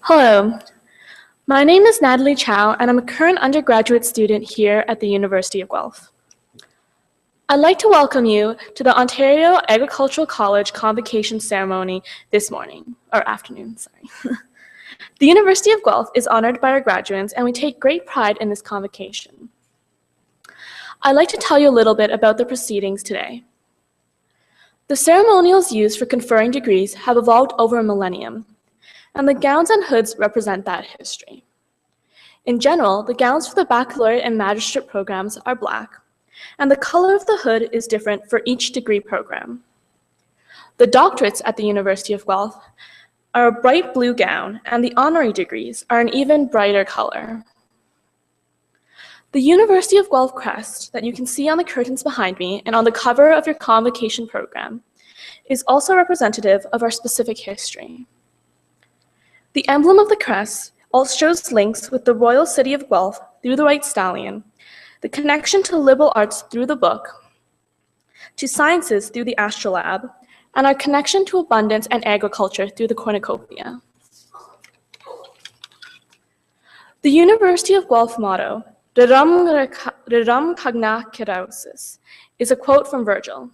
Hello, my name is Natalie Chow, and I'm a current undergraduate student here at the University of Guelph. I'd like to welcome you to the Ontario Agricultural College Convocation ceremony this afternoon. The University of Guelph is honored by our graduates, and we take great pride in this convocation. I'd like to tell you a little bit about the proceedings today. The ceremonials used for conferring degrees have evolved over a millennium, and the gowns and hoods represent that history. In general, the gowns for the baccalaureate and magistrate programs are black, and the color of the hood is different for each degree program. The doctorates at the University of Guelph are a bright blue gown, and the honorary degrees are an even brighter color. The University of Guelph crest that you can see on the curtains behind me and on the cover of your convocation program is also representative of our specific history. The emblem of the crest also shows links with the royal city of Guelph through the white stallion, the connection to liberal arts through the book, to sciences through the astrolabe, and our connection to abundance and agriculture through the cornucopia. The University of Guelph motto, Rerum cogna kerausis, is a quote from Virgil.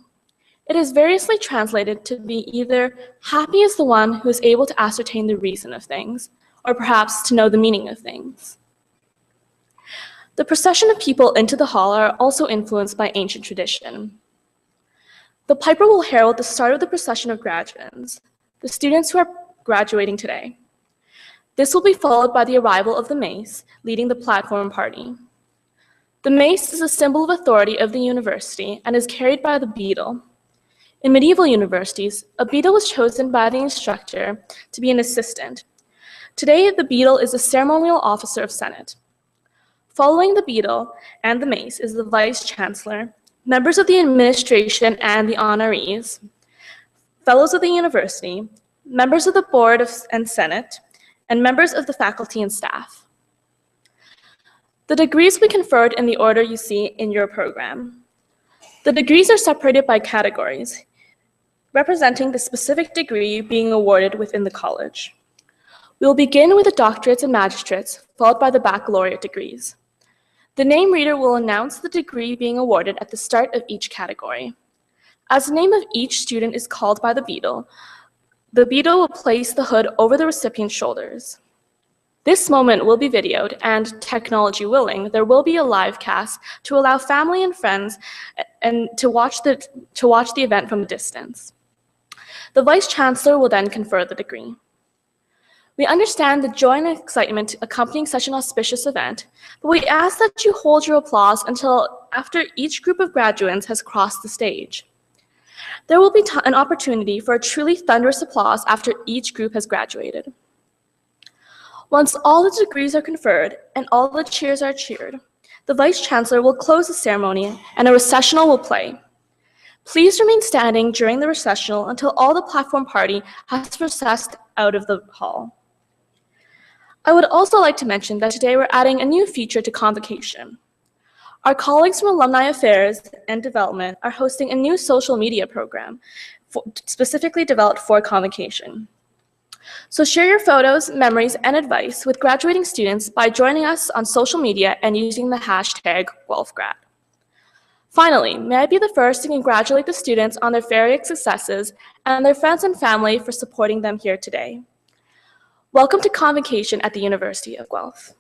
It is variously translated to be either happy is the one who is able to ascertain the reason of things, or perhaps to know the meaning of things. The procession of people into the hall are also influenced by ancient tradition. The piper will herald the start of the procession of graduates, the students who are graduating today. This will be followed by the arrival of the mace, leading the platform party. The mace is a symbol of authority of the university and is carried by the beadle. In medieval universities, a beadle was chosen by the instructor to be an assistant. Today, the beadle is a ceremonial officer of Senate. Following the beadle and the mace is the vice-chancellor, members of the administration and the honorees, fellows of the university, members of the board and senate, and members of the faculty and staff. The degrees will be conferred in the order you see in your program. The degrees are separated by categories, representing the specific degree being awarded within the college. We will begin with the doctorates and magistrates, followed by the baccalaureate degrees. The name reader will announce the degree being awarded at the start of each category. As the name of each student is called by the beadle will place the hood over the recipient's shoulders. This moment will be videoed, and technology willing, there will be a live cast to allow family and friends to watch the event from a distance. The Vice-Chancellor will then confer the degree. We understand the joy and excitement accompanying such an auspicious event, but we ask that you hold your applause until after each group of graduates has crossed the stage. There will be an opportunity for a truly thunderous applause after each group has graduated. Once all the degrees are conferred and all the cheers are cheered, the Vice-Chancellor will close the ceremony and a recessional will play. Please remain standing during the recessional until all the platform party has recessed out of the hall. I would also like to mention that today we're adding a new feature to Convocation. Our colleagues from Alumni Affairs and Development are hosting a new social media program specifically developed for Convocation. So share your photos, memories, and advice with graduating students by joining us on social media and using the hashtag #GuelphGrad. Finally, may I be the first to congratulate the students on their various successes and their friends and family for supporting them here today. Welcome to Convocation at the University of Guelph.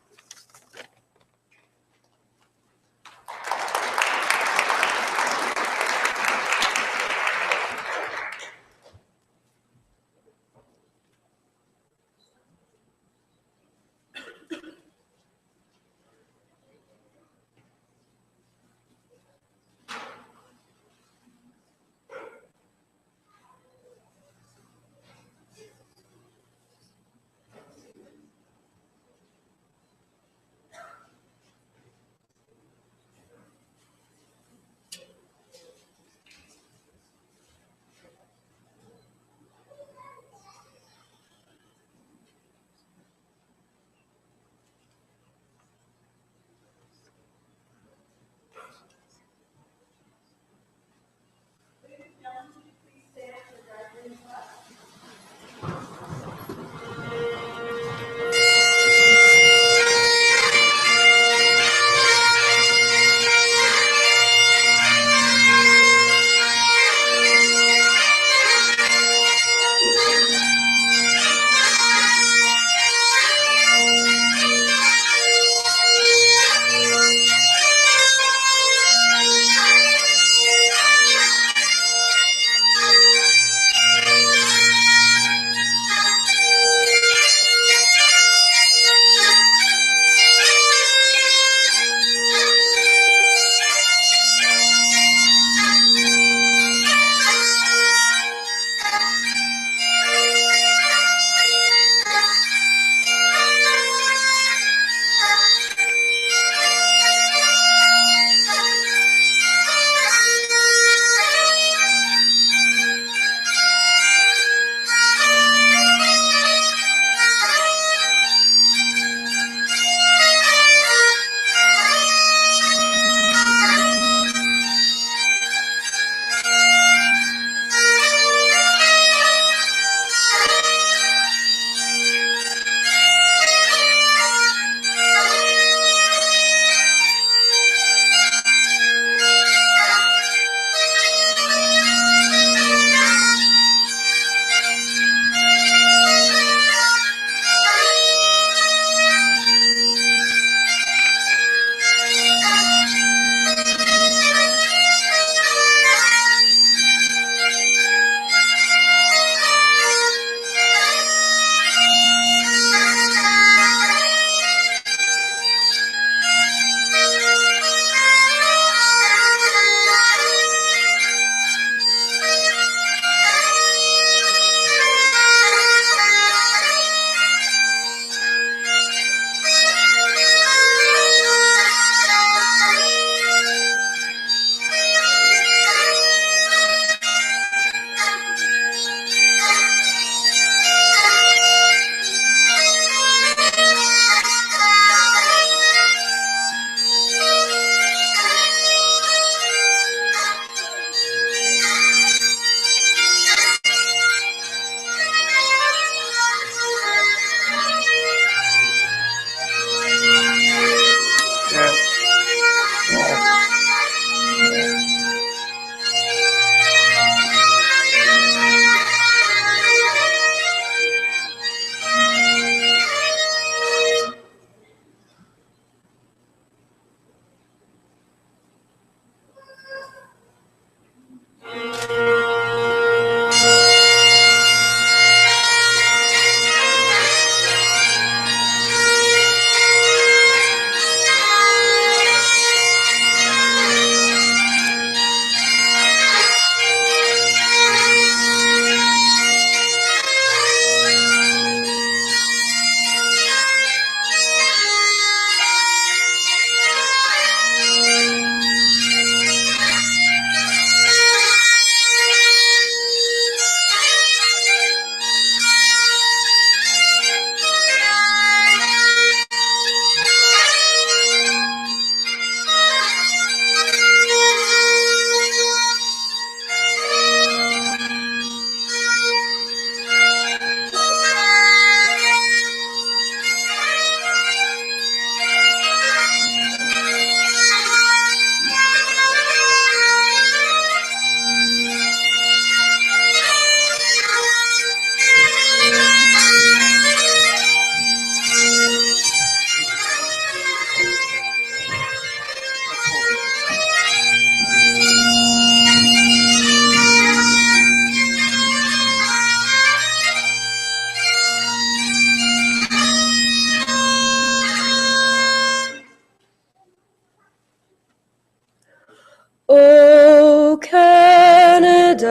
O Canada,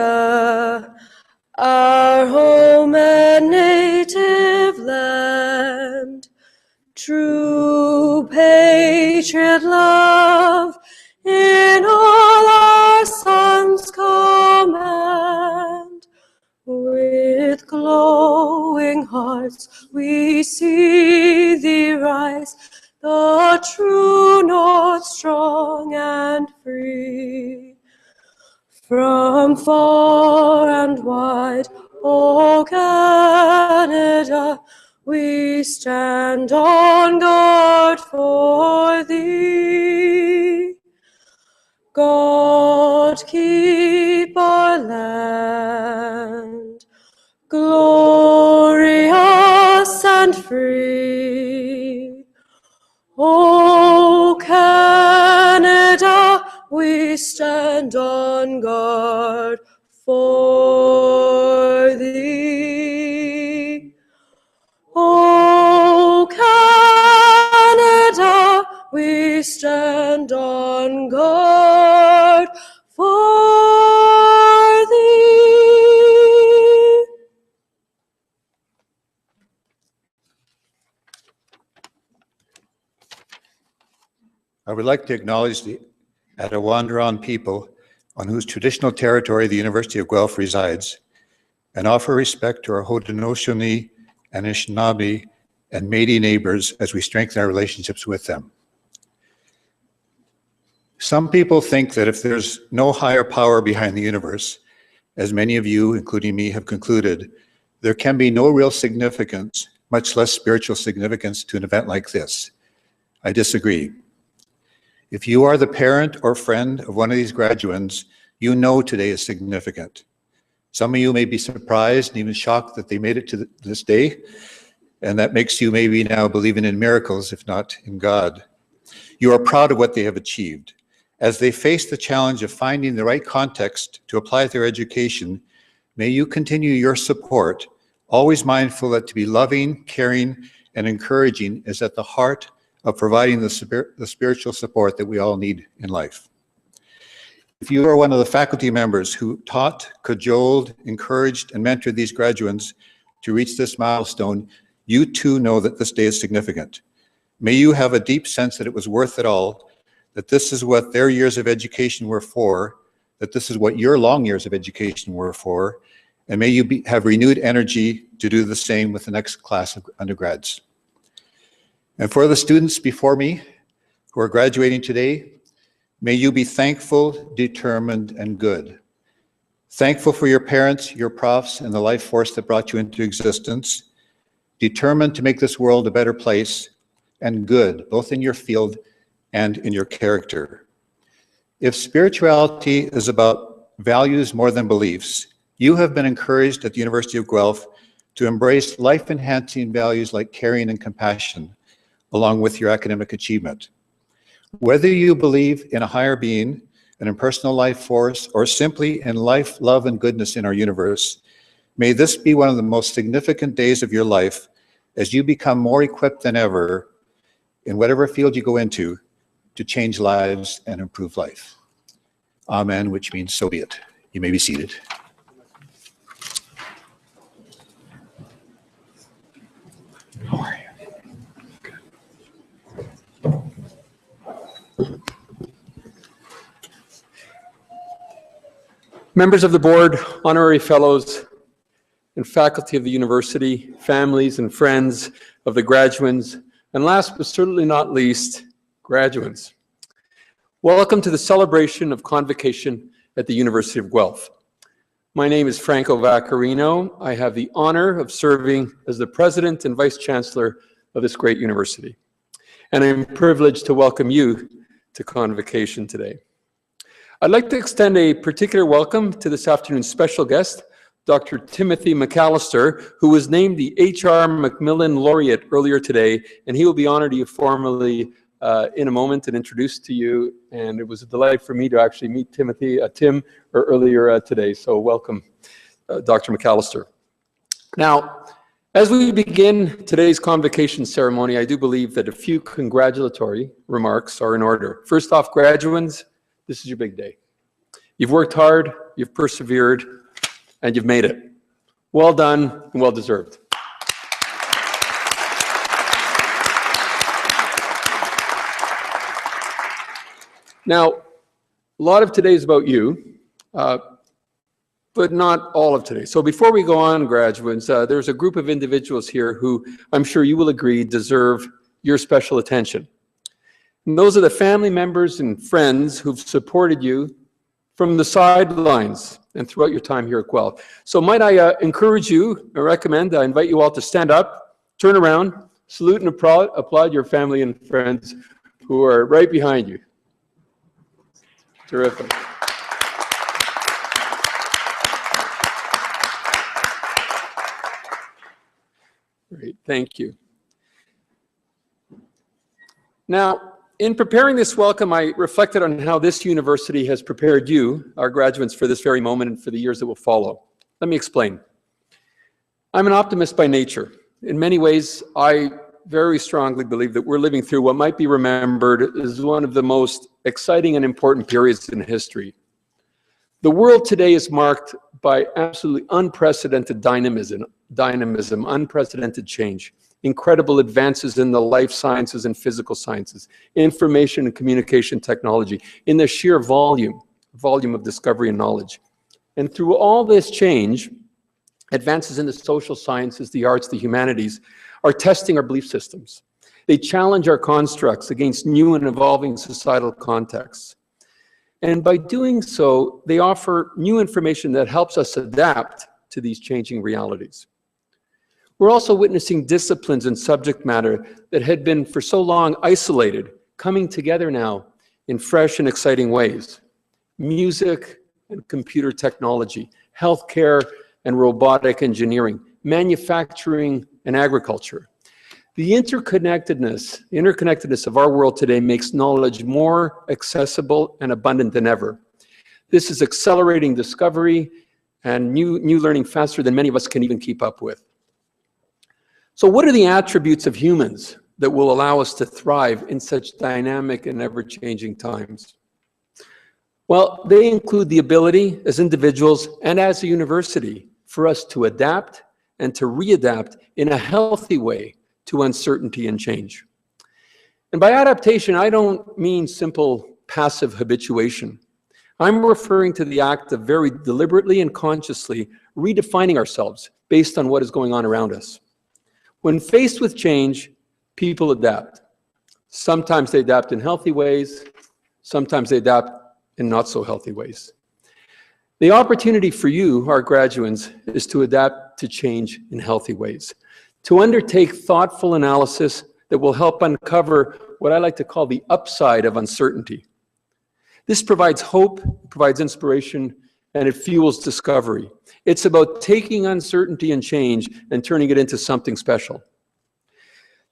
our home and native land, true patriot love in all our sons command. With glowing hearts we see thee rise, the true north strong and free. From far and wide, O Canada, we stand on guard for thee. God keep our land, glorious and free. O Canada, we stand on guard for thee. O Canada, we stand on guard for thee. I would like to acknowledge the Attawandaron people on whose traditional territory the University of Guelph resides, and offer respect to our Haudenosaunee, Anishinaabe, and Métis neighbors as we strengthen our relationships with them. Some people think that if there's no higher power behind the universe, as many of you, including me, have concluded, there can be no real significance, much less spiritual significance, to an event like this. I disagree. If you are the parent or friend of one of these graduands, you know today is significant. Some of you may be surprised and even shocked that they made it to this day, and that makes you maybe now believing in miracles, if not in God. You are proud of what they have achieved. As they face the challenge of finding the right context to apply their education, may you continue your support, always mindful that to be loving, caring, and encouraging is at the heart of providing the spiritual support that we all need in life. If you are one of the faculty members who taught, cajoled, encouraged, and mentored these graduands to reach this milestone, you too know that this day is significant. May you have a deep sense that it was worth it all, that this is what their years of education were for, that this is what your long years of education were for, and may you have renewed energy to do the same with the next class of undergrads. And for the students before me who are graduating today, may you be thankful, determined, and good. Thankful for your parents, your profs, and the life force that brought you into existence. Determined to make this world a better place, and good, both in your field and in your character. If spirituality is about values more than beliefs, you have been encouraged at the University of Guelph to embrace life-enhancing values like caring and compassion, along with your academic achievement. Whether you believe in a higher being, an impersonal life force, or simply in life, love, and goodness in our universe, may this be one of the most significant days of your life as you become more equipped than ever in whatever field you go into to change lives and improve life. Amen, which means so be it. You may be seated. How are you? Members of the board, honorary fellows, and faculty of the university, families and friends of the graduands, and last but certainly not least, graduands. Welcome to the celebration of Convocation at the University of Guelph. My name is Franco Vaccarino. I have the honor of serving as the president and vice chancellor of this great university. And I'm privileged to welcome you to Convocation today. I'd like to extend a particular welcome to this afternoon's special guest, Dr. Timothy McAllister, who was named the H.R. Macmillan Laureate earlier today, and he will be honored to you formally in a moment and introduced to you. And it was a delight for me to actually meet Tim earlier today. So welcome, Dr. McAllister. Now, as we begin today's convocation ceremony, I do believe that a few congratulatory remarks are in order. First off, graduands, this is your big day. You've worked hard, you've persevered, and you've made it. Well done and well deserved. Now, a lot of today is about you, but not all of today. So before we go on, graduates, there's a group of individuals here who I'm sure you will agree deserve your special attention. And those are the family members and friends who've supported you from the sidelines and throughout your time here at Guelph. So might I encourage you, I invite you all to stand up, turn around, salute and applaud your family and friends who are right behind you. Terrific. Great, thank you. Now, in preparing this welcome, I reflected on how this university has prepared you, our graduates, for this very moment and for the years that will follow. Let me explain. I'm an optimist by nature. In many ways, I very strongly believe that we're living through what might be remembered as one of the most exciting and important periods in history. The world today is marked by absolutely unprecedented dynamism, unprecedented change, incredible advances in the life sciences and physical sciences, information and communication technology, in the sheer volume of discovery and knowledge. And through all this change, advances in the social sciences, the arts, the humanities, are testing our belief systems. They challenge our constructs against new and evolving societal contexts. And by doing so, they offer new information that helps us adapt to these changing realities. We're also witnessing disciplines and subject matter that had been for so long isolated, coming together now in fresh and exciting ways. Music and computer technology, healthcare and robotic engineering, manufacturing and agriculture. The interconnectedness of our world today makes knowledge more accessible and abundant than ever. This is accelerating discovery and new learning faster than many of us can even keep up with. So what are the attributes of humans that will allow us to thrive in such dynamic and ever-changing times? Well, they include the ability as individuals and as a university for us to adapt and to readapt in a healthy way to uncertainty and change. And by adaptation, I don't mean simple passive habituation. I'm referring to the act of very deliberately and consciously redefining ourselves based on what is going on around us. When faced with change, people adapt. Sometimes they adapt in healthy ways, sometimes they adapt in not so healthy ways. The opportunity for you, our graduates, is to adapt to change in healthy ways, to undertake thoughtful analysis that will help uncover what I like to call the upside of uncertainty. This provides hope, provides inspiration, and it fuels discovery. It's about taking uncertainty and change and turning it into something special.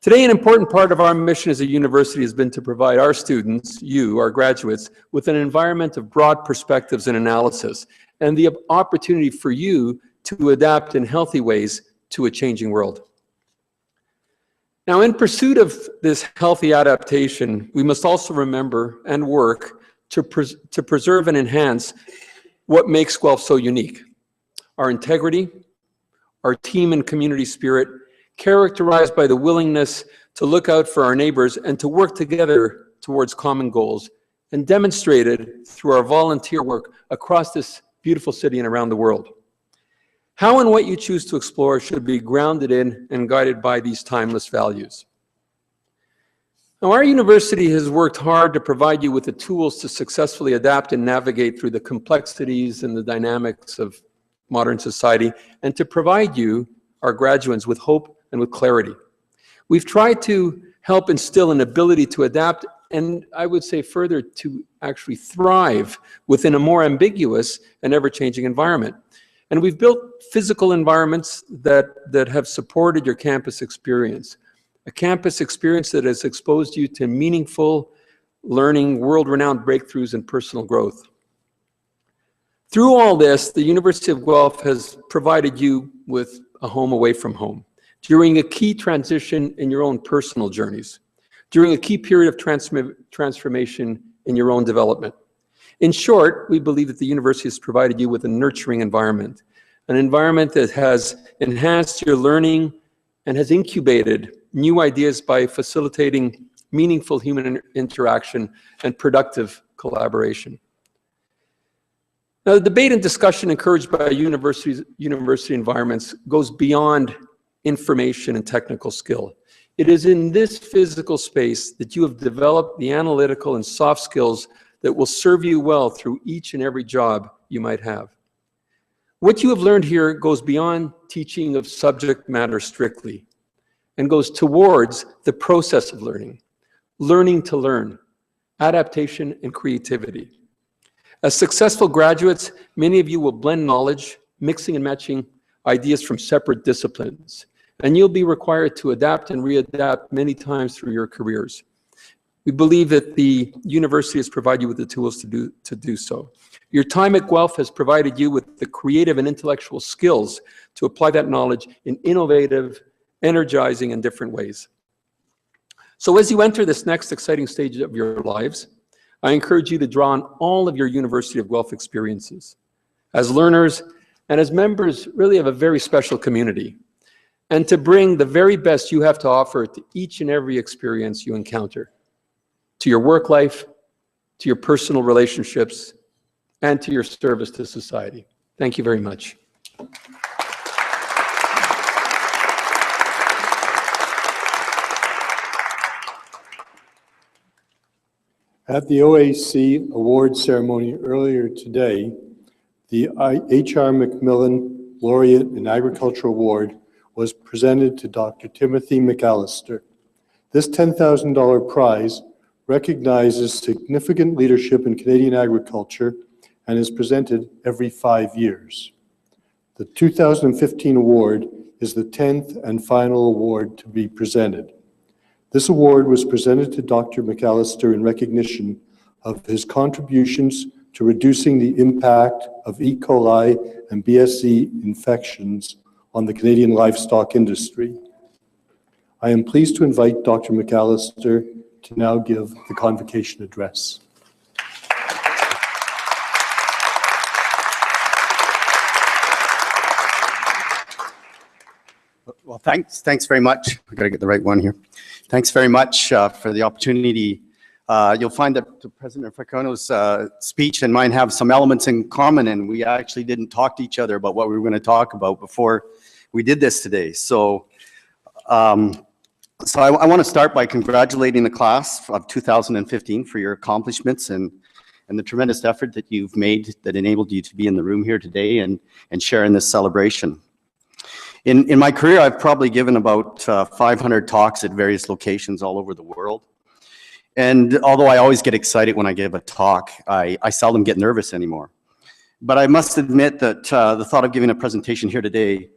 Today, an important part of our mission as a university has been to provide our students, you, our graduates, with an environment of broad perspectives and analysis, and the opportunity for you to adapt in healthy ways to a changing world. Now, in pursuit of this healthy adaptation, we must also remember and work to preserve and enhance what makes Guelph so unique. Our integrity, our team and community spirit, characterized by the willingness to look out for our neighbors and to work together towards common goals, and demonstrated through our volunteer work across this beautiful city and around the world. How and what you choose to explore should be grounded in and guided by these timeless values. Now, our university has worked hard to provide you with the tools to successfully adapt and navigate through the complexities and the dynamics of modern society, and to provide you, our graduates, with hope and with clarity. We've tried to help instill an ability to adapt, and I would say further, to actually thrive within a more ambiguous and ever-changing environment. And we've built physical environments that have supported your campus experience. A campus experience that has exposed you to meaningful learning, world-renowned breakthroughs, and personal growth. Through all this, the University of Guelph has provided you with a home away from home, during a key transition in your own personal journeys, during a key period of transformation in your own development. In short, we believe that the university has provided you with a nurturing environment, an environment that has enhanced your learning and has incubated new ideas by facilitating meaningful human interaction and productive collaboration. Now, the debate and discussion encouraged by university environments goes beyond information and technical skill. It is in this physical space that you have developed the analytical and soft skills that will serve you well through each and every job you might have. What you have learned here goes beyond teaching of subject matter strictly and goes towards the process of learning, learning to learn, adaptation, and creativity. As successful graduates, many of you will blend knowledge, mixing and matching ideas from separate disciplines, and you'll be required to adapt and readapt many times through your careers. We believe that the university has provided you with the tools to do so. Your time at Guelph has provided you with the creative and intellectual skills to apply that knowledge in innovative, energizing, and different ways. So as you enter this next exciting stage of your lives, I encourage you to draw on all of your University of Guelph experiences as learners and as members really of a very special community, and to bring the very best you have to offer to each and every experience you encounter, to your work life, to your personal relationships, and to your service to society. Thank you very much. At the OAC award ceremony earlier today, the H.R. Macmillan Laureate in Agriculture Award was presented to Dr. Timothy McAllister. This $10,000 prize recognizes significant leadership in Canadian agriculture and is presented every 5 years. The 2015 award is the 10th and final award to be presented. This award was presented to Dr. McAllister in recognition of his contributions to reducing the impact of E. coli and BSE infections on the Canadian livestock industry. I am pleased to invite Dr. McAllister to now give the convocation address. Well, thanks very much. We got to get the right one here. Thanks very much for the opportunity. You'll find that President Fracano's speech and mine have some elements in common, and we actually didn't talk to each other about what we were going to talk about before we did this today. So I want to start by congratulating the class of 2015 for your accomplishments and the tremendous effort that you've made that enabled you to be in the room here today and share in this celebration. In my career, I've probably given about 500 talks at various locations all over the world. And although I always get excited when I give a talk, I seldom get nervous anymore. But I must admit that the thought of giving a presentation here today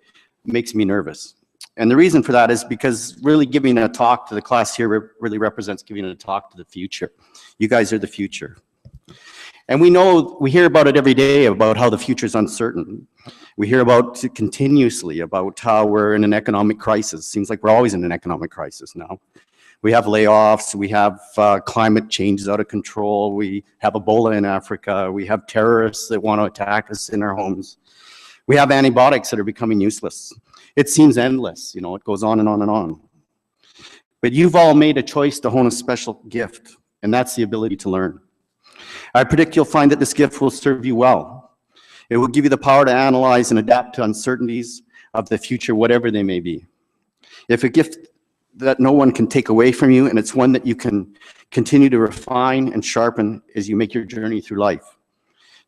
makes me nervous. And the reason for that is because really giving a talk to the class here really represents giving a talk to the future. You guys are the future. And we hear about it every day about how the future is uncertain. We hear about it continuously about how we're in an economic crisis. Seems like we're always in an economic crisis now. We have layoffs, we have climate change is out of control, we have Ebola in Africa, we have terrorists that want to attack us in our homes. We have antibiotics that are becoming useless. It seems endless, you know, it goes on and on and on. But you've all made a choice to hone a special gift, and that's the ability to learn. I predict you'll find that this gift will serve you well. It will give you the power to analyze and adapt to uncertainties of the future, whatever they may be. If a gift that no one can take away from you, and it's one that you can continue to refine and sharpen as you make your journey through life.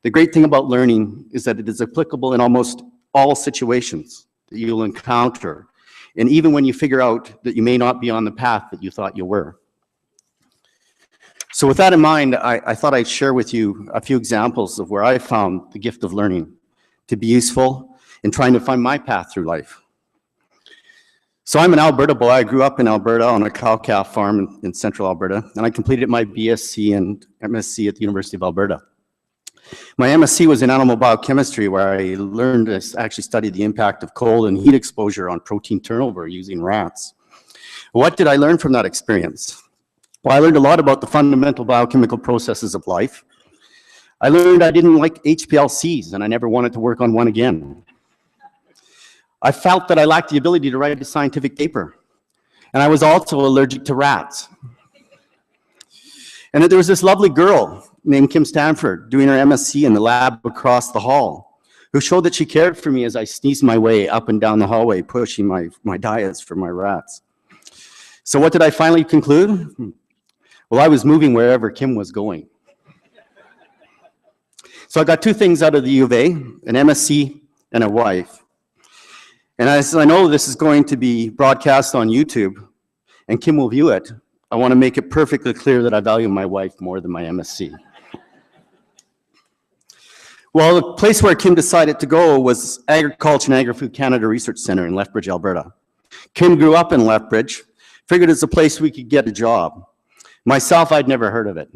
The great thing about learning is that it is applicable in almost all situations that you'll encounter, and even when you figure out that you may not be on the path that you thought you were. So with that in mind, I thought I'd share with you a few examples of where I found the gift of learning to be useful in trying to find my path through life. So I'm an Alberta boy. I grew up in Alberta on a cow-calf farm in central Alberta, and I completed my BSc and MSc at the University of Alberta. My MSc was in animal biochemistry, where I learned to actually study the impact of cold and heat exposure on protein turnover using rats. What did I learn from that experience? Well, I learned a lot about the fundamental biochemical processes of life. I learned I didn't like HPLCs and I never wanted to work on one again. I felt that I lacked the ability to write a scientific paper. And I was also allergic to rats. And there was this lovely girl named Kim Stanford doing her MSc in the lab across the hall, who showed that she cared for me as I sneezed my way up and down the hallway, pushing my diets for my rats. So what did I finally conclude? Well, I was moving wherever Kim was going. So I got two things out of the U of A, an MSc and a wife. And as I know this is going to be broadcast on YouTube, and Kim will view it, I want to make it perfectly clear that I value my wife more than my MSc. Well, the place where Kim decided to go was Agriculture and Agri-Food Canada Research Centre in Lethbridge, Alberta. Kim grew up in Lethbridge, figured it's a place we could get a job. Myself, I'd never heard of it.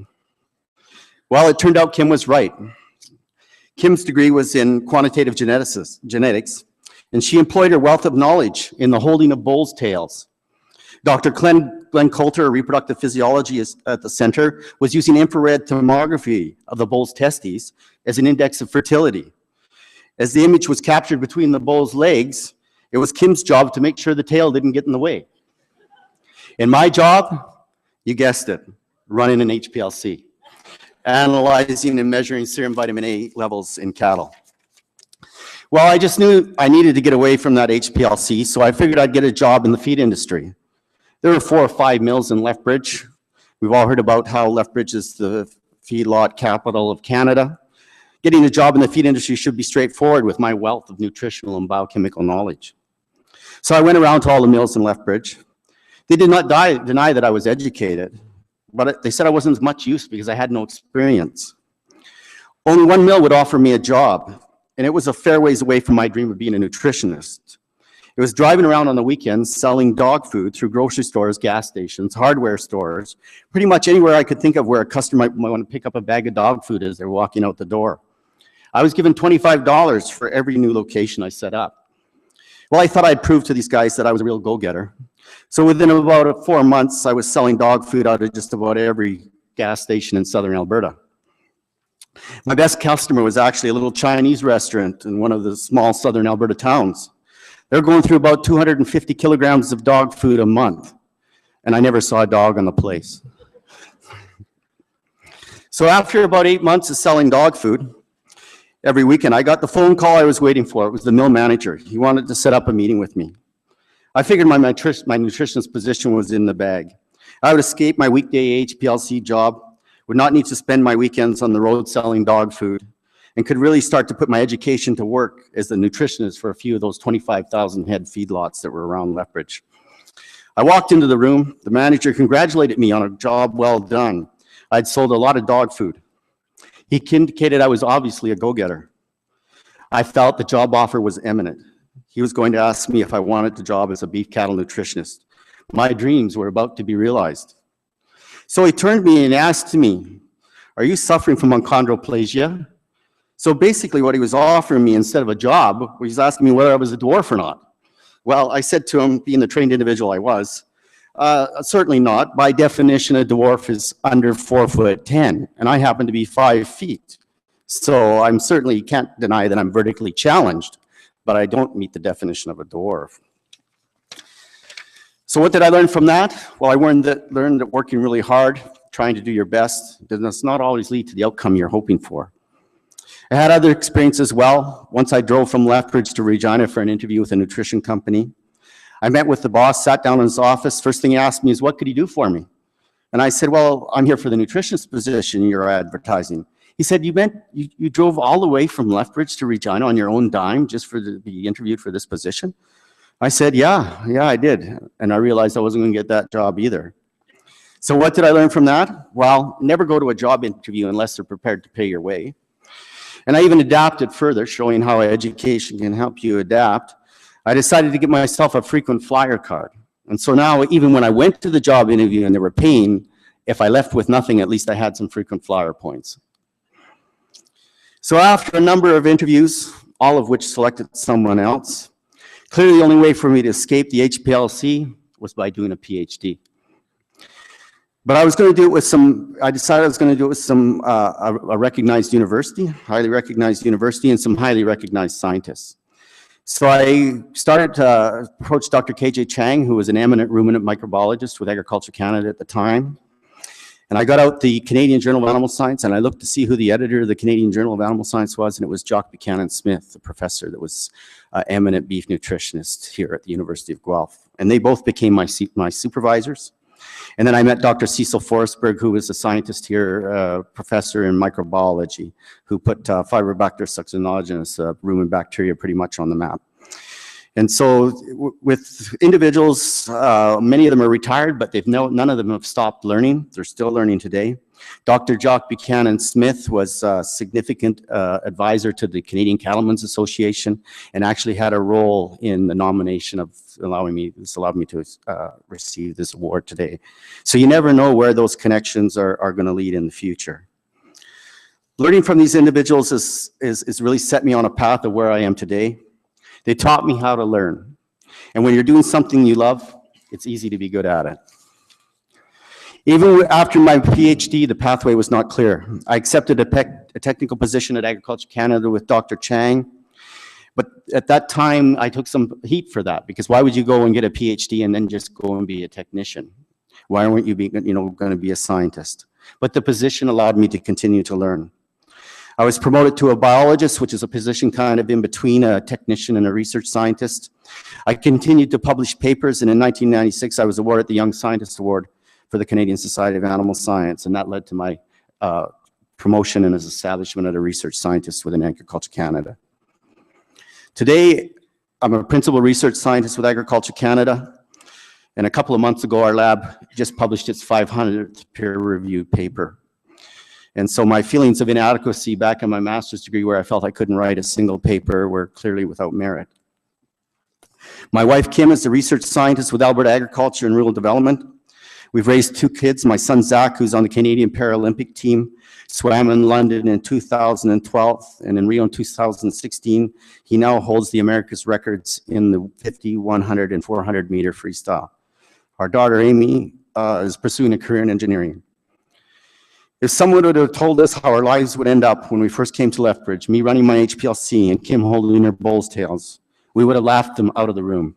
Well, it turned out Kim was right. Kim's degree was in quantitative genetics, and she employed her wealth of knowledge in the holding of bulls' tails. Dr. Glenn Coulter, a reproductive physiologist at the center, was using infrared thermography of the bull's testes as an index of fertility. As the image was captured between the bull's legs, it was Kim's job to make sure the tail didn't get in the way. And my job, you guessed it, running an HPLC, analyzing and measuring serum vitamin A levels in cattle. Well, I just knew I needed to get away from that HPLC, so I figured I'd get a job in the feed industry. There were 4 or 5 mills in Lethbridge. We've all heard about how Lethbridge is the feedlot capital of Canada. Getting a job in the feed industry should be straightforward with my wealth of nutritional and biochemical knowledge. So I went around to all the mills in Lethbridge. They did not deny that I was educated, but they said I wasn't as much use because I had no experience. Only one mill would offer me a job, and it was a fair ways away from my dream of being a nutritionist. It was driving around on the weekends selling dog food through grocery stores, gas stations, hardware stores, pretty much anywhere I could think of where a customer might want to pick up a bag of dog food as they're walking out the door. I was given $25 for every new location I set up. Well, I thought I'd prove to these guys that I was a real go-getter. So within about 4 months, I was selling dog food out of just about every gas station in southern Alberta. My best customer was actually a little Chinese restaurant in one of the small southern Alberta towns. They're going through about 250 kilograms of dog food a month, and I never saw a dog on the place. So after about 8 months of selling dog food, every weekend, I got the phone call I was waiting for. It was the mill manager. He wanted to set up a meeting with me. I figured my nutritionist position was in the bag. I would escape my weekday HPLC job, would not need to spend my weekends on the road selling dog food, and could really start to put my education to work as the nutritionist for a few of those 25,000 head feedlots that were around Lethbridge. I walked into the room. The manager congratulated me on a job well done. I'd sold a lot of dog food. He indicated I was obviously a go-getter. I felt the job offer was imminent. He was going to ask me if I wanted the job as a beef cattle nutritionist. My dreams were about to be realized. So he turned to me and asked me, "Are you suffering from achondroplasia?" So basically what he was offering me instead of a job, he was asking me whether I was a dwarf or not. Well, I said to him, being the trained individual I was, certainly not. By definition, a dwarf is under 4'10", and I happen to be 5 feet. So I'm certainly can't deny that I'm vertically challenged, but I don't meet the definition of a dwarf. So what did I learn from that? Well, I learned that working really hard, trying to do your best, does not always lead to the outcome you're hoping for. I had other experiences as well. Once I drove from Lethbridge to Regina for an interview with a nutrition company. I met with the boss, sat down in his office. First thing he asked me is, "What could he do for me?" And I said, "Well, I'm here for the nutritionist position you're advertising." He said, you drove all the way from Lethbridge to Regina on your own dime just to be interviewed for this position?" I said, yeah, I did. And I realized I wasn't going to get that job either. So what did I learn from that? Well, never go to a job interview unless they're prepared to pay your way. And I even adapted further, showing how education can help you adapt. I decided to get myself a frequent flyer card. And so now, even when I went to the job interview and they were paying, if I left with nothing, at least I had some frequent flyer points. So after a number of interviews, all of which selected someone else, clearly the only way for me to escape the HPLC was by doing a PhD. But I was going to do it with I decided I was going to do it with a recognized university, highly recognized university, and some highly recognized scientists. So I started to approach Dr. KJ Chang, who was an eminent ruminant microbiologist with Agriculture Canada at the time. And I got out the Canadian Journal of Animal Science, and I looked to see who the editor of the Canadian Journal of Animal Science was, and it was Jock Buchanan Smith, the professor that was an eminent beef nutritionist here at the University of Guelph. And they both became my supervisors. And then I met Dr. Cecil Forestberg, who was a scientist here, professor in microbiology, who put Fibrobacter succinogenous rumen bacteria pretty much on the map. And so with individuals, many of them are retired, but none of them have stopped learning. They're still learning today. Dr. Jock Buchanan Smith was a significant advisor to the Canadian Cattlemen's Association and actually had a role in the nomination of allowed me to receive this award today. So you never know where those connections are going to lead in the future. Learning from these individuals is really set me on a path of where I am today. They taught me how to learn. And when you're doing something you love, it's easy to be good at it. Even after my PhD, the pathway was not clear. I accepted a technical position at Agriculture Canada with Dr. Chang. But at that time, I took some heat for that, because why would you go and get a PhD and then just go and be a technician? Why weren't you going to be a scientist? But the position allowed me to continue to learn. I was promoted to a biologist, which is a position kind of in between a technician and a research scientist. I continued to publish papers, and in 1996, I was awarded the Young Scientist Award for the Canadian Society of Animal Science, and that led to my promotion and as establishment as a research scientist within Agriculture Canada. Today, I'm a principal research scientist with Agriculture Canada, and a couple of months ago, our lab just published its 500th peer-reviewed paper. And so my feelings of inadequacy back in my master's degree, where I felt I couldn't write a single paper, were clearly without merit. My wife, Kim, is a research scientist with Alberta Agriculture and Rural Development. We've raised 2 kids. My son, Zach, who's on the Canadian Paralympic team, swam in London in 2012, and in Rio in 2016. He now holds the America's records in the 50, 100, and 400 meter freestyle. Our daughter, Amy, is pursuing a career in engineering. If someone would have told us how our lives would end up when we first came to Lethbridge, me running my HPLC and Kim holding her bull's tails, we would have laughed them out of the room.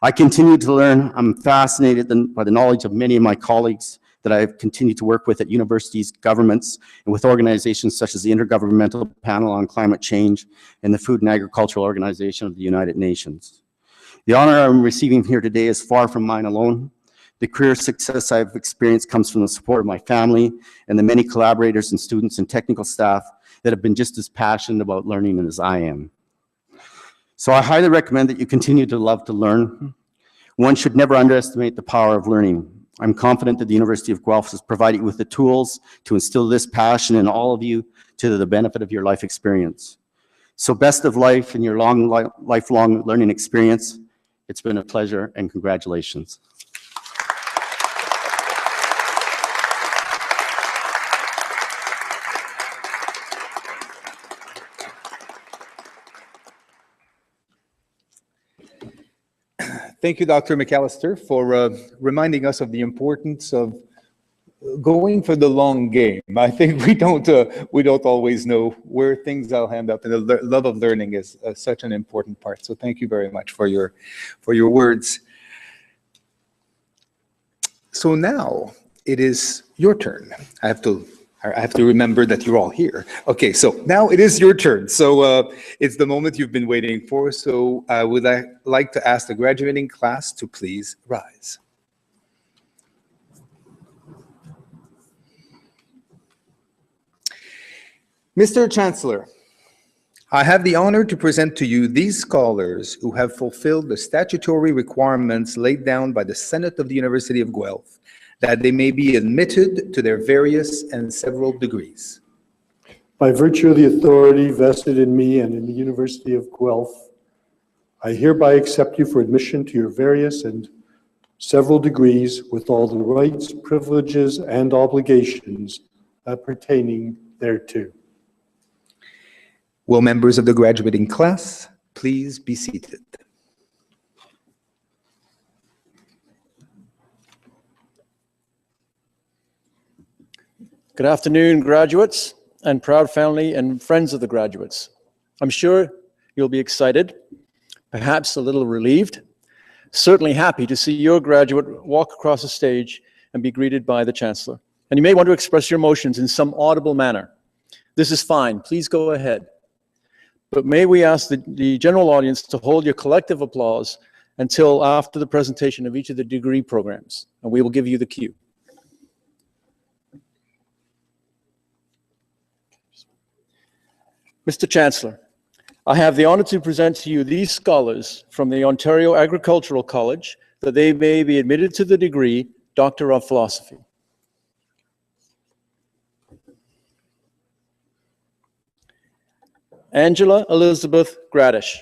I continue to learn. I'm fascinated by the knowledge of many of my colleagues that I've continued to work with at universities, governments, and with organizations such as the Intergovernmental Panel on Climate Change and the Food and Agricultural Organization of the United Nations. The honor I'm receiving here today is far from mine alone. The career success I've experienced comes from the support of my family and the many collaborators and students and technical staff that have been just as passionate about learning as I am. So I highly recommend that you continue to love to learn. One should never underestimate the power of learning. I'm confident that the University of Guelph has provided you with the tools to instill this passion in all of you to the benefit of your life experience. So best of life in your lifelong learning experience. It's been a pleasure, and congratulations. Thank you, Dr. McAllister, for reminding us of the importance of going for the long game. I think we don't always know where things will end up, and the love of learning is such an important part. So thank you very much for your words. So now it is your turn. I have to remember that you're all here. Okay, so now it is your turn. So it's the moment you've been waiting for. So I would like to ask the graduating class to please rise. Mr. Chancellor, I have the honor to present to you these scholars who have fulfilled the statutory requirements laid down by the Senate of the University of Guelph, that they may be admitted to their various and several degrees. By virtue of the authority vested in me and in the University of Guelph, I hereby accept you for admission to your various and several degrees with all the rights, privileges, and obligations pertaining thereto. Will members of the graduating class please be seated? Good afternoon, graduates and proud family and friends of the graduates. I'm sure you'll be excited, perhaps a little relieved, certainly happy to see your graduate walk across the stage and be greeted by the Chancellor. And you may want to express your emotions in some audible manner. This is fine, please go ahead. But may we ask the general audience to hold your collective applause until after the presentation of each of the degree programs, and we will give you the cue. Mr. Chancellor, I have the honor to present to you these scholars from the Ontario Agricultural College that they may be admitted to the degree Doctor of Philosophy. Angela Elizabeth Gradish.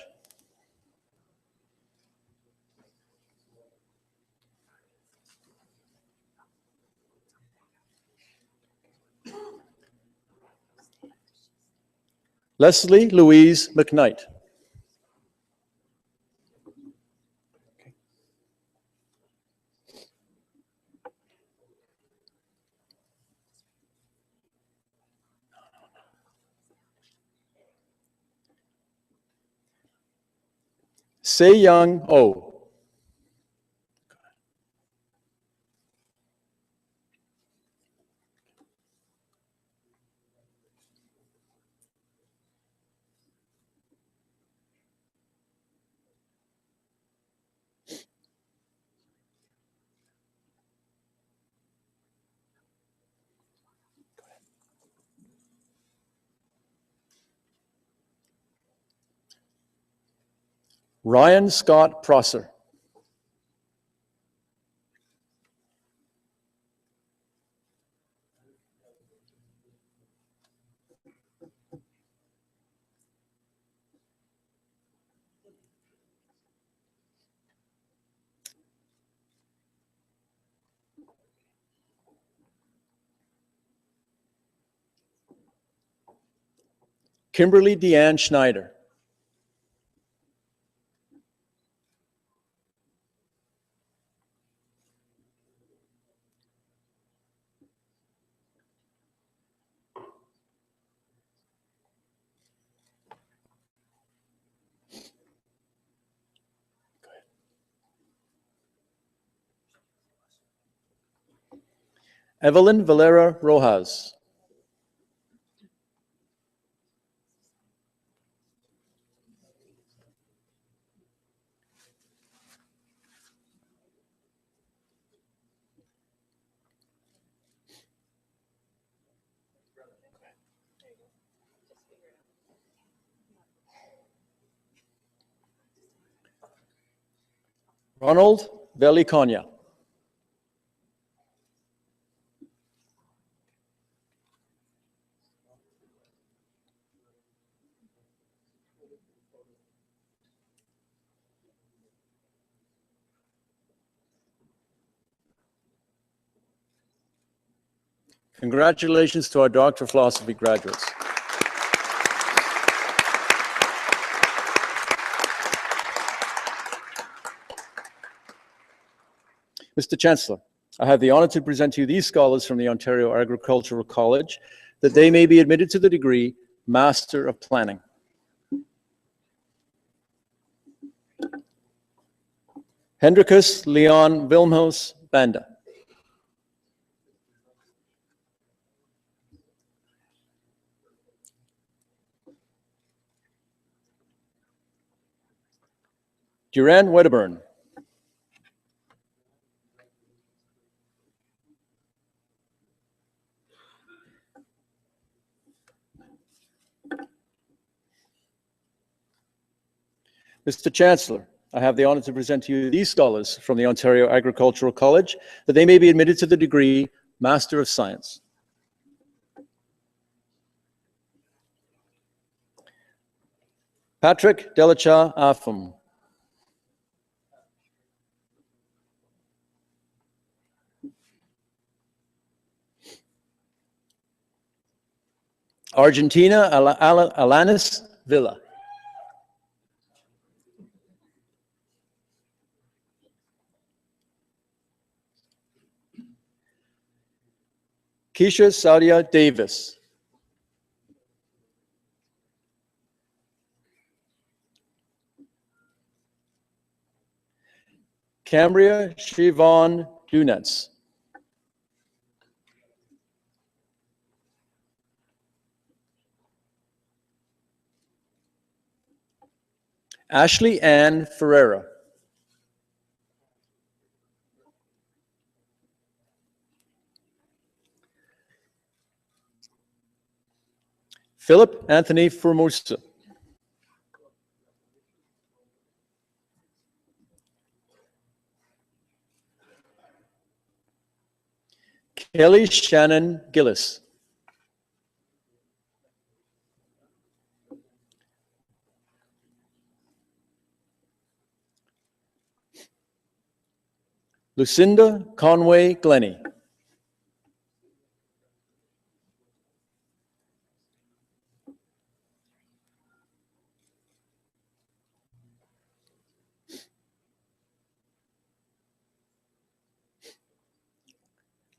Leslie Louise McKnight. Se Young Oh. Ryan Scott Prosser. Kimberly Deanne Schneider. Evelyn Valera Rojas. Ronald Veliconia. Congratulations to our Doctor of Philosophy graduates. Mr. Chancellor, I have the honor to present to you these scholars from the Ontario Agricultural College that they may be admitted to the degree Master of Planning. Hendrikus Leon Wilmhus Banda. Duran Wedderburn. Mr. Chancellor, I have the honor to present to you these scholars from the Ontario Agricultural College that they may be admitted to the degree Master of Science. Patrick Delacha Afum. Argentina Alanis Villa. Keisha Saudia Davis. Cambria Siobhan Dunetz. Ashley Ann Ferreira. Philip Anthony Formosa. Kelly Shannon Gillis. Lucinda Conway Glennie.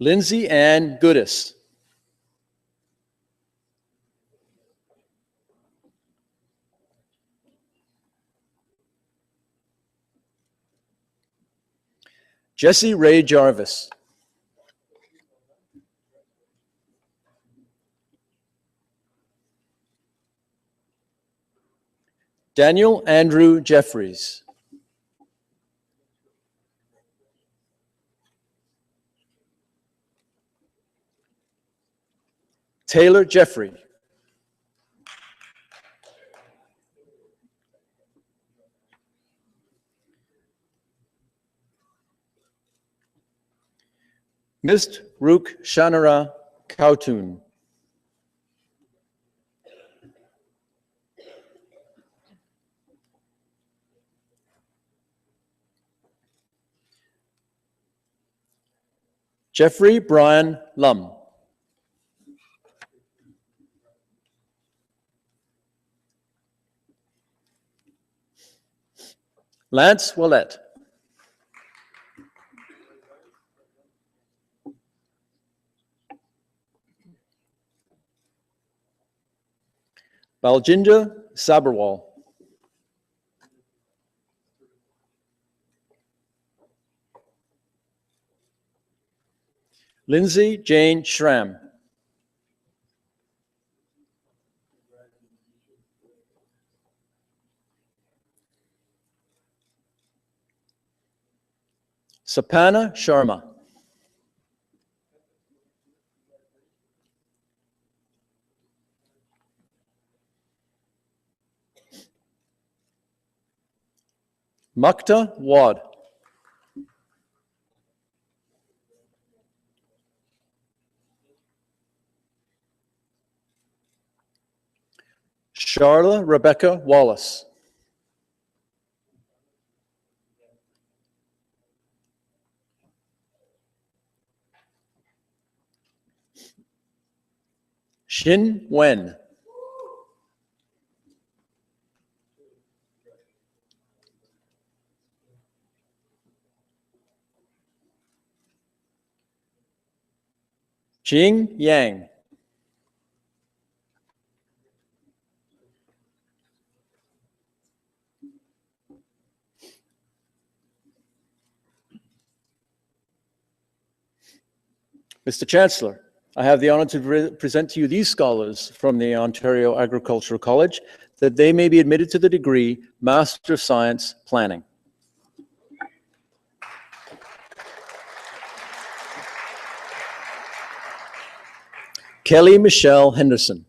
Lindsay Ann Goodis. Jesse Ray Jarvis. Daniel Andrew Jeffries. Taylor Jeffrey. Mist Rook Shanara Kautun. Jeffrey Brian Lum. Lance Willett. Baljinder Sabarwal. Lindsay Jane Schramm. Sapana Sharma. Mukta Wad. Charla Rebecca Wallace. Xin Wen. Jing Yang. Mr. Chancellor, I have the honor to present to you these scholars from the Ontario Agricultural College that they may be admitted to the degree Master of Science Planning. Kelly Michelle Henderson.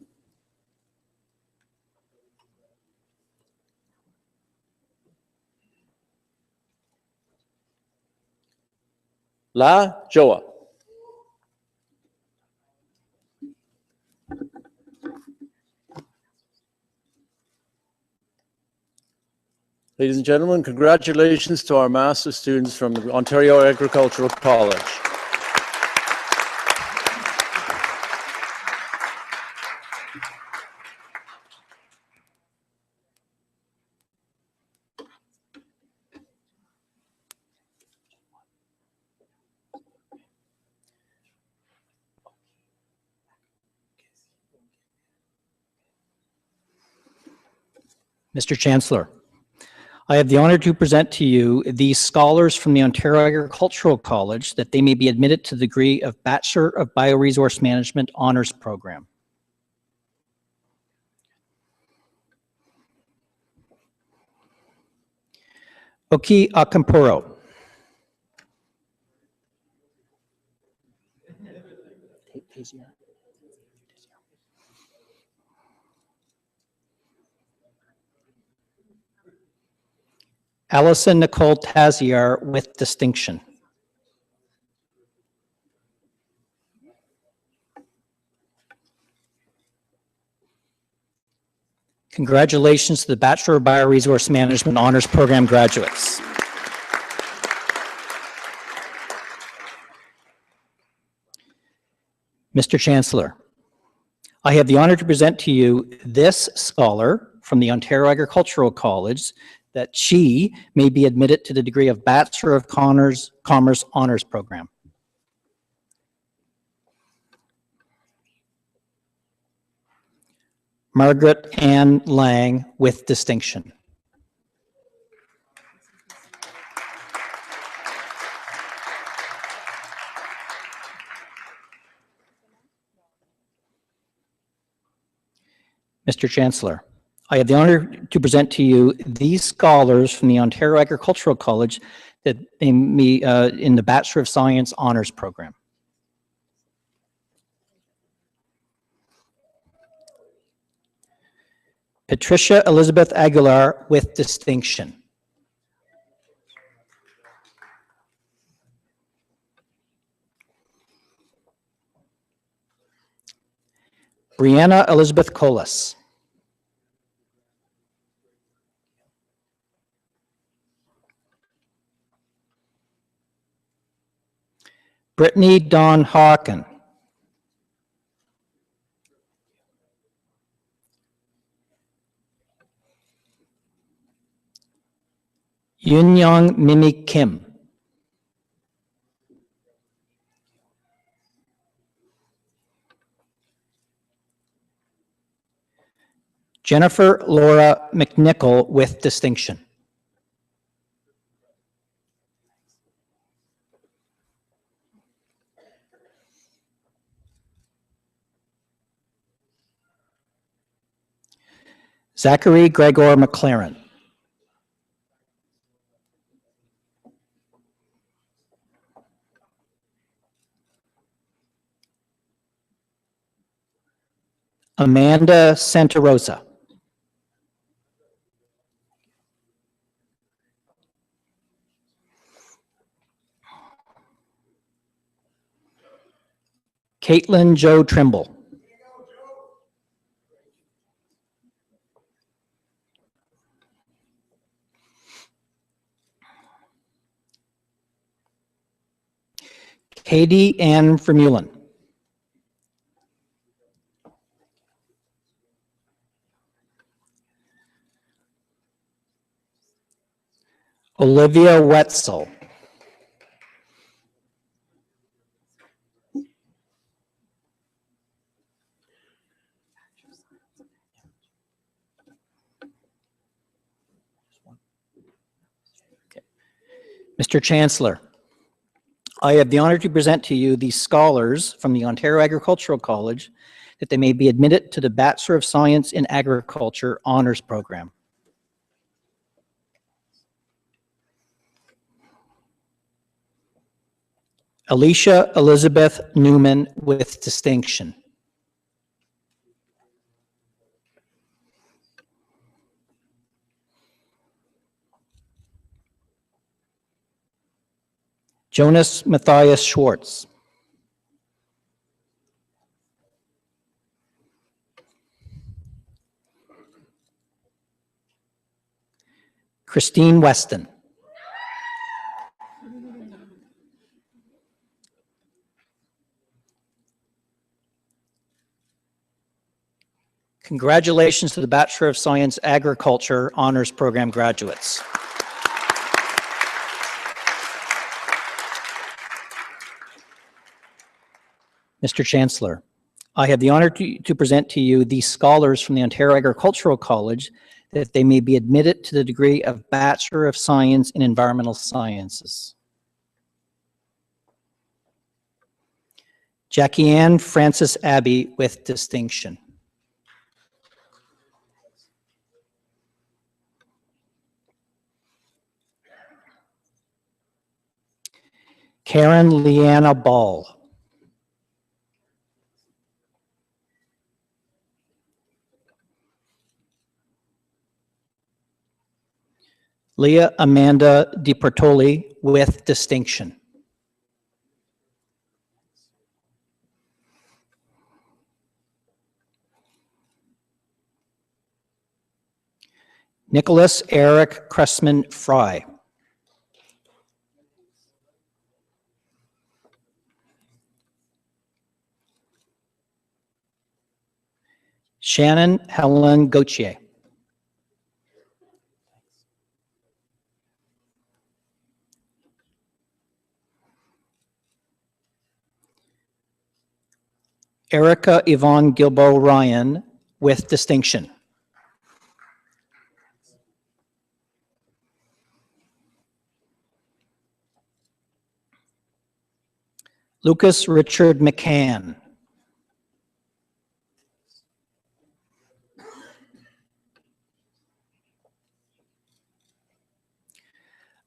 La Joa. Ladies and gentlemen, congratulations to our master students from the Ontario Agricultural College. Mr. Chancellor, I have the honor to present to you these scholars from the Ontario Agricultural College that they may be admitted to the degree of Bachelor of Bioresource Management Honors Program. Oki Akampuro. Allison Nicole Tazier with distinction. Congratulations to the Bachelor of Bioresource Management Honors Program graduates. Mr. Chancellor, I have the honor to present to you this scholar from the Ontario Agricultural College that she may be admitted to the degree of Bachelor of Commerce Honors Program. Margaret Ann Lang with distinction. Mr. Chancellor, I have the honor to present to you these scholars from the Ontario Agricultural College that they may in the Bachelor of Science Honors Program. Patricia Elizabeth Aguilar with distinction. Brianna Elizabeth Colas. Brittany Dawn Hawken. Yunyoung Mimi Kim. Jennifer Laura McNichol with distinction. Zachary Gregor McLaren. Amanda Santarosa. Caitlin Jo Trimble. Katie Ann Vermeulen. Olivia Wetzel. Mr. Chancellor, I have the honor to present to you these scholars from the Ontario Agricultural College that they may be admitted to the Bachelor of Science in Agriculture Honors Program. Alicia Elizabeth Newman with distinction. Jonas Matthias Schwartz. Christine Weston. Congratulations to the Bachelor of Science Agriculture Honors Program graduates. Mr. Chancellor, I have the honor to present to you these scholars from the Ontario Agricultural College that they may be admitted to the degree of Bachelor of Science in Environmental Sciences. Jackie Ann Francis Abbey with distinction. Karen Leanna Ball. Leah Amanda DiPertoli with distinction. Nicholas Eric Cressman Fry. Shannon Helen Gauthier. Erica Yvonne Gilbo Ryan with distinction. Lucas Richard McCann.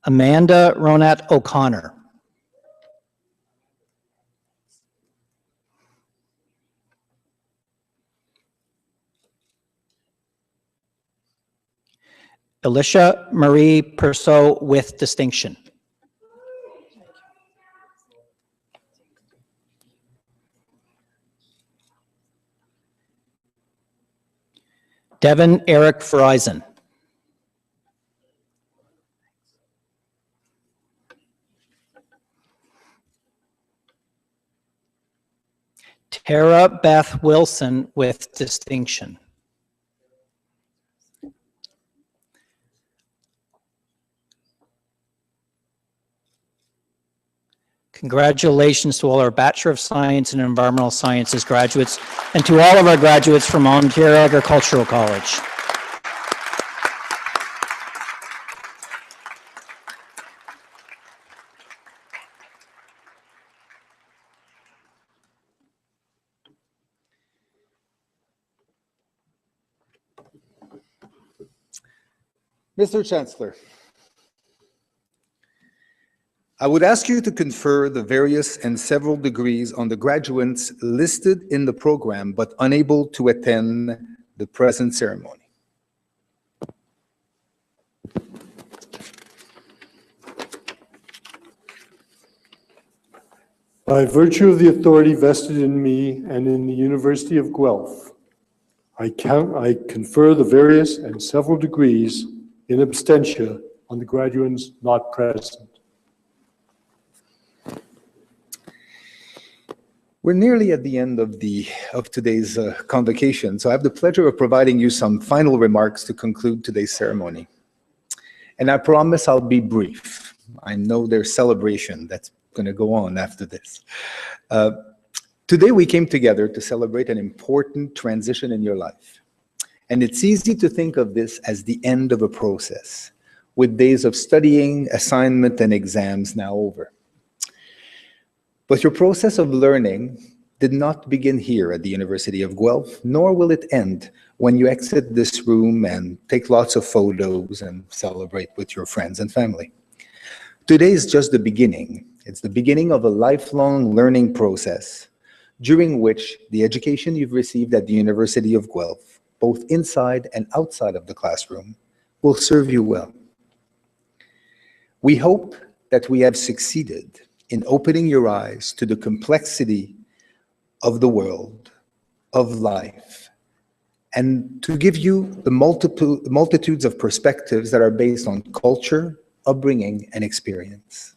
Amanda Ronat O'Connor. Alicia Marie Perceau with distinction. Devin Eric Friesen. Tara Beth Wilson with distinction. Congratulations to all our Bachelor of Science in Environmental Sciences graduates and to all of our graduates from Ontario Agricultural College. Mr. Chancellor, I would ask you to confer the various and several degrees on the graduates listed in the program but unable to attend the present ceremony. By virtue of the authority vested in me and in the University of Guelph, I confer the various and several degrees in absentia on the graduates not present. We're nearly at the end of today's convocation, so I have the pleasure of providing you some final remarks to conclude today's ceremony. And I promise I'll be brief. I know there's celebration that's going to go on after this. Today we came together to celebrate an important transition in your life. And it's easy to think of this as the end of a process, with days of studying, assignment, and exams now over. But your process of learning did not begin here at the University of Guelph, nor will it end when you exit this room and take lots of photos and celebrate with your friends and family. Today is just the beginning. It's the beginning of a lifelong learning process, during which the education you've received at the University of Guelph, both inside and outside of the classroom, will serve you well. We hope that we have succeeded in opening your eyes to the complexity of the world, of life, and to give you the multitudes of perspectives that are based on culture, upbringing, and experience.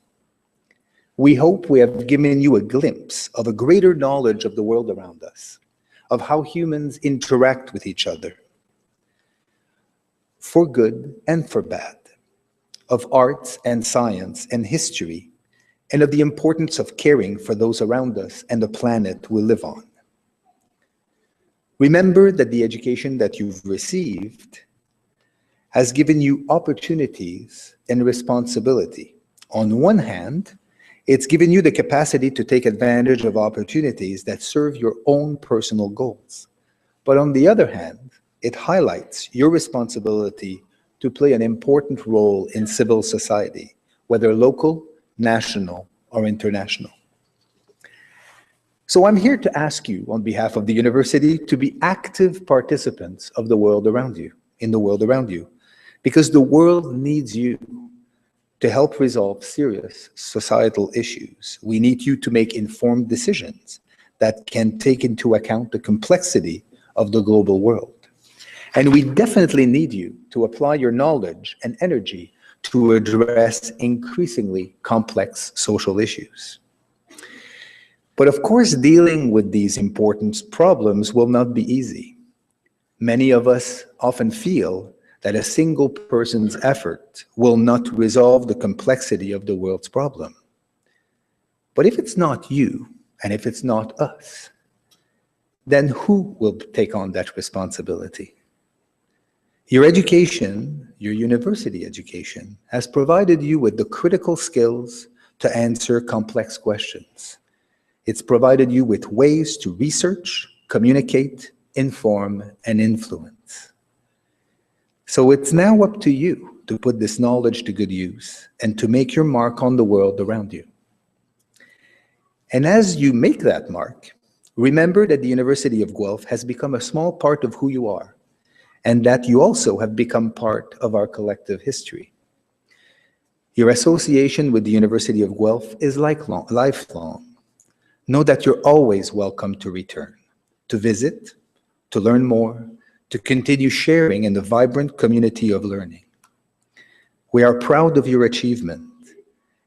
We hope we have given you a glimpse of a greater knowledge of the world around us, of how humans interact with each other, for good and for bad, of arts and science and history, and of the importance of caring for those around us and the planet we live on. Remember that the education that you've received has given you opportunities and responsibility. On one hand, it's given you the capacity to take advantage of opportunities that serve your own personal goals. But on the other hand, it highlights your responsibility to play an important role in civil society, whether local, national, or international. So I'm here to ask you, on behalf of the university, to be active participants of the world around you, in the world around you, because the world needs you to help resolve serious societal issues. We need you to make informed decisions that can take into account the complexity of the global world. And we definitely need you to apply your knowledge and energy to address increasingly complex social issues. But of course, dealing with these important problems will not be easy. Many of us often feel that a single person's effort will not resolve the complexity of the world's problem. But if it's not you, and if it's not us, then who will take on that responsibility? Your education, your university education, has provided you with the critical skills to answer complex questions. It's provided you with ways to research, communicate, inform, and influence. So it's now up to you to put this knowledge to good use and to make your mark on the world around you. And as you make that mark, remember that the University of Guelph has become a small part of who you are, and that you also have become part of our collective history. Your association with the University of Guelph is lifelong. Know that you're always welcome to return, to visit, to learn more, to continue sharing in the vibrant community of learning. We are proud of your achievement,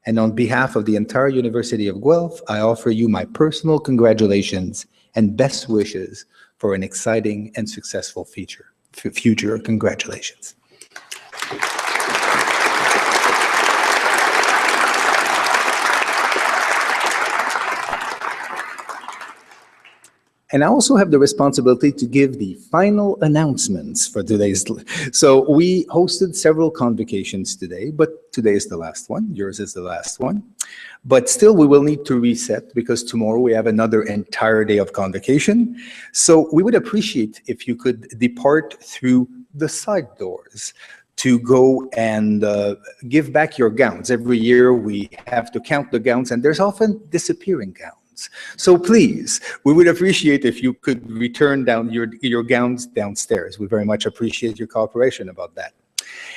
and on behalf of the entire University of Guelph, I offer you my personal congratulations and best wishes for an exciting and successful future. Congratulations. And I also have the responsibility to give the final announcements for today's. So we hosted several convocations today, but today is the last one. Yours is the last one. But still, we will need to reset because tomorrow we have another entire day of convocation. So we would appreciate if you could depart through the side doors to go and give back your gowns. Every year we have to count the gowns, and there's often disappearing gowns. So please, we would appreciate if you could return down your gowns downstairs. We very much appreciate your cooperation about that.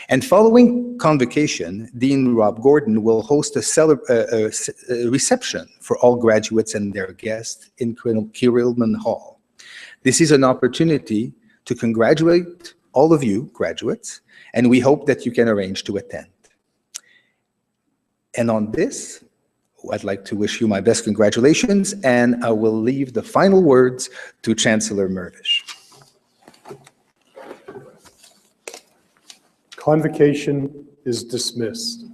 And following convocation, Dean Rob Gordon will host a reception for all graduates and their guests in Kirillman Hall. This is an opportunity to congratulate all of you graduates, and we hope that you can arrange to attend. And on this, I'd like to wish you my best congratulations, and I will leave the final words to Chancellor Mirvish. Convocation is dismissed.